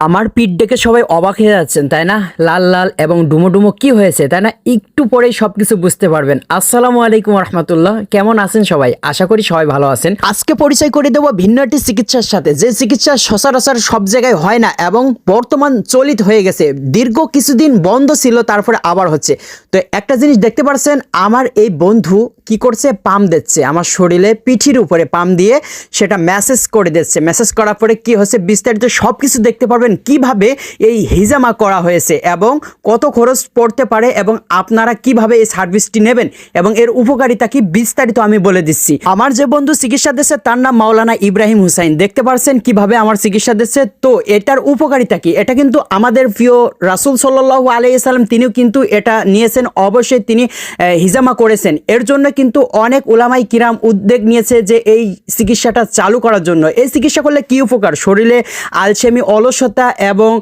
আমার পিঠ দেখে সবাই অবাক হয়ে যাচ্ছেন তাই না? লাল লাল এবং ডুমো ডুমো কি হয়েছে তাই না? একটু পরেই সবকিছু বুঝতে পারবেন। আসসালামু আলাইকুম রহমতুল্লাহ, কেমন আছেন সবাই? আশা করি সবাই ভালো আছেন। আজকে পরিচয় করে দেবো ভিন্ন একটি চিকিৎসার সাথে, যে চিকিৎসা সচরাচর সব জায়গায় হয় না এবং বর্তমান চলিত হয়ে গেছে। দীর্ঘ কিছুদিন বন্ধ ছিল, তারপরে আবার হচ্ছে। তো একটা জিনিস দেখতে পাচ্ছেন, আমার এই বন্ধু কি করছে, পাম দিচ্ছে আমার শরীরে, পিঠির উপরে পাম দিয়ে সেটা ম্যাসেজ করে দিচ্ছে। ম্যাসেজ করার পরে কি হচ্ছে বিস্তারিত সব কিছু দেখতে পারবেন, কিভাবে এই হিজামা করা হয়েছে এবং কত খরচ পড়তে পারে এবং আপনারা কিভাবে এই সার্ভিসটি নেবেন এবং এর উপকারিতা কি বিস্তারিত আমি বলে দিচ্ছি। আমার যে বন্ধু চিকিৎসা দিচ্ছে তার নাম মাওলানা ইব্রাহিম হুসাইন। দেখতে পাচ্ছেন কিভাবে আমার চিকিৎসা দিচ্ছে। তো এটার উপকারিতা কি, এটা কিন্তু আমাদের প্রিয় রাসূল সাল্লাল্লাহু আলাইহি সাল্লাম তিনিও কিন্তু এটা নিয়েছেন। অবশ্যই তিনি হিজামা করেছেন। এর জন্য কিন্তু অনেক উলামাই কিরাম উদ্যোগ নিয়েছে যে এই চিকিৎসাটা চালু করার জন্য। এই চিকিৎসা করলে কি উপকার, শরীরে আলসেমি, অলসতা এবং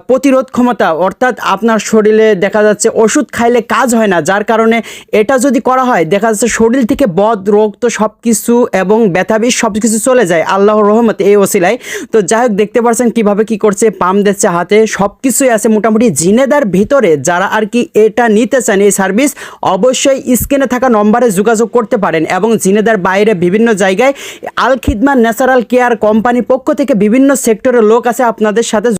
প্রতিরোধ ক্ষমতা, অর্থাৎ আপনার শরীরে দেখা যাচ্ছে ওষুধ খাইলে কাজ হয় না, যার কারণে এটা যদি করা হয় দেখা যাচ্ছে শরীর থেকে বদ রোগ তো সব কিছু এবং ব্যথাবিষ সব কিছু চলে যায় আল্লাহর রহমতে এই ওসিলায়। তো যাই হোক, দেখতে পাচ্ছেন কিভাবে কি করছে, পাম দিচ্ছে হাতে, সব কিছুই আছে মোটামুটি ঝিনেদার ভিতরে। যারা আর কি এটা নিতে চান এই সার্ভিস, অবশ্যই স্ক্রিনে থাকা নম্বরে যোগাযোগ করতে পারেন। এবং ঝিনেদার বাইরে বিভিন্ন জায়গায় আল খিদমা ন্যাচারাল কেয়ার কোম্পানির পক্ষ থেকে বিভিন্ন সেক্টরের লোক আছে আপনাদের সাথে